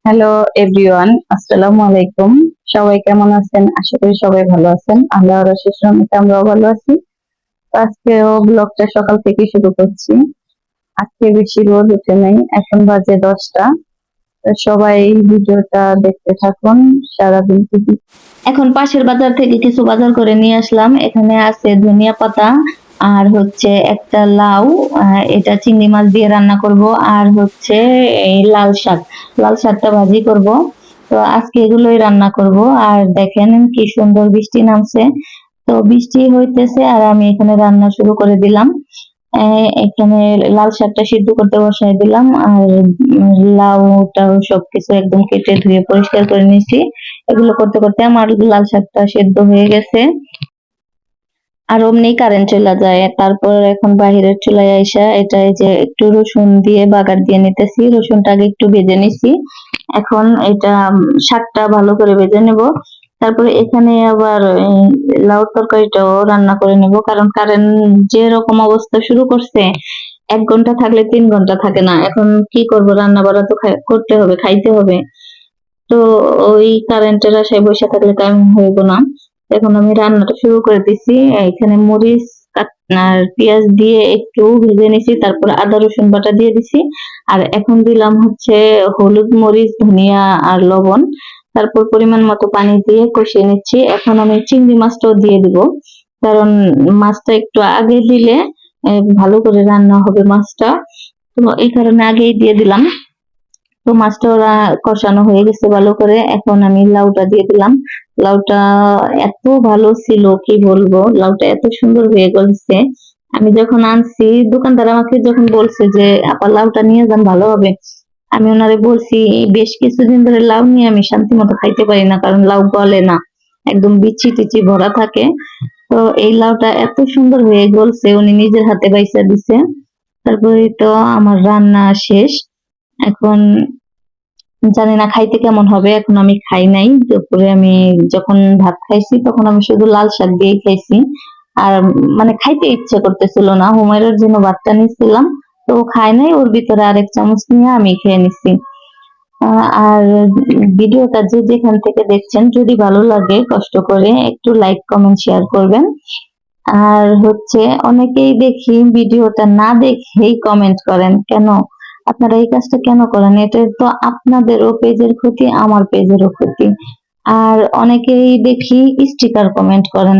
Hello everyone, আসসালামু আলাইকুম। সবাই কেমন আছেন? আশা করি সবাই ভালো আছেন। আল্লাহর অশেষ রহমতে আমরাও ভালো আছি। তো আজকেও ব্লগটা সকাল থেকে শুরু করছি। আজকে বেশি রোদ উঠে নাই, এখন বাজে 10টা। তো সবাই ভিডিওটা দেখতে থাকুন সারাদিন থেকে। এখন পাশের বাজার থেকে কিছু বাজার করে নিয়ে আসলাম। এখানে আছে ধনিয়া পাতা আর হচ্ছে একটা লাউ, এটা চিংড়ি মাছ দিয়ে রান্না করব। আর হচ্ছে এই লাল শাকটা ভাজি করব। তো আজকে এগুলোই রান্না করব। আর দেখেন কি সুন্দর বৃষ্টি নামছে। তো বৃষ্টি হইতেছে আর আমি এখানে রান্না শুরু করে দিলাম। এখানে লাল শাকটা সিদ্ধ করতে বসাই দিলাম। আর লাউটাও সবকিছু একদম কেটে ধুয়ে পরিষ্কার করে নিয়েছি। এগুলো করতে করতে আমার লাল শাকটা সেদ্ধ হয়ে গেছে। আর অমনি কারেন্ট চলে যায়। তারপর এখন বাহিরের চুলায় আইসা এটা এই যে একটু রসুন দিয়ে বাগার দিয়ে নিতেছি। রসুনটা আগে একটু ভেজে নিছি। এখন এটা শাকটা ভালো করে ভেজে নেব। তারপরে এখানে আবার লাউ তরকারিটাও রান্না করে নেব, কারণ কারেন্ট যে রকম অবস্থা শুরু করছে, 1 ঘন্টা থাকলে 3 ঘন্টা থাকে না। এখন কি করব, রান্না বাড়া তো করতে হবে, খাইতে হবে। তো ওই কারেন্টের আশায় বসে থাকলে টাইম হইব না। এখন আমি রান্নাটা শুরু করে দিছি। এখানে মরিচ আর পেঁয়াজ দিয়ে একটু ভেজে নিছি, তারপর আদা রসুন বাটা দিয়ে দিছি। আর এখন দিলাম হচ্ছে হলুদ, মরিচ, ধনিয়া আর লবণ। তারপর পরিমাণ মতো পানি দিয়ে কষিয়ে নিচ্ছি। এখন আমি চিংড়ি মাছটাও দিয়ে দিব, কারণ মাছটা একটু আগে দিলে ভালো করে রান্না হবে মাছটা। তো এই কারণে আগেই দিয়ে দিলাম। তো মাছটা ওরা কষানো হয়ে গেছে ভালো করে। এখন আমি লাউটা দিয়ে দিলাম। লাউটা এত ভালো ছিল, কি বলবো, লাউটা এত সুন্দর হয়ে গেছে। আমি যখন আনছি, দোকানদার আমাকে যখন বলছে যে আপা লাউটা নিয়ে যান, ভালো হবে, আমি ওনারে বলছি বেশ কিছুদিন ধরে লাউ নিয়ে আমি শান্তি মতো খাইতে পারি না, কারণ লাউ গলে না, একদম বিচি টিচি ভরা থাকে। তো এই লাউটা এত সুন্দর হয়ে গলছে, উনি নিজের হাতে বাইসা দিছে। তারপরে তো আমার রান্না শেষ। এখন জানি না খাইতে কেমন হবে, এখন আমি খাই নাই। দুপুরে আমি যখন ভাত খাইছি তখন আমি শুধু লাল শাক দিয়ে খাইছি। আর মানে খাইতে ইচ্ছে করতেছিল না, হুমায়রার জন্য ভাতটা নিচ্ছিলাম। তো ও খায় নাই, ওর ভিতরে আরেক চামচ নিয়ে আমি খেয়ে নিচ্ছি। আর ভিডিওটা যে যেখান থেকে দেখছেন, যদি ভালো লাগে কষ্ট করে একটু লাইক কমেন্ট শেয়ার করবেন। আর হচ্ছে অনেকেই দেখি ভিডিওটা না দেখেই কমেন্ট করেন, কেন আপনারা এই কাজটা কেন করেন? এটা তো আপনাদেরও পেজের ক্ষতি, আমার পেজেরও ক্ষতি। আর অনেকেই দেখি স্টিকার কমেন্ট করেন,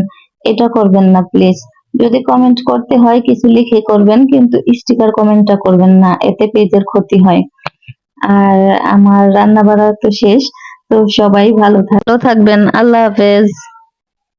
এটা করবেন না প্লিজ। যদি কমেন্ট করতে হয় কিছু লিখে করবেন, কিন্তু স্টিকার কমেন্টটা করবেন না, এতে পেজের ক্ষতি হয়। আর আমার রান্না বাড়া তো শেষ। তো সবাই ভালো থাকবেন। আল্লাহ হাফেজ।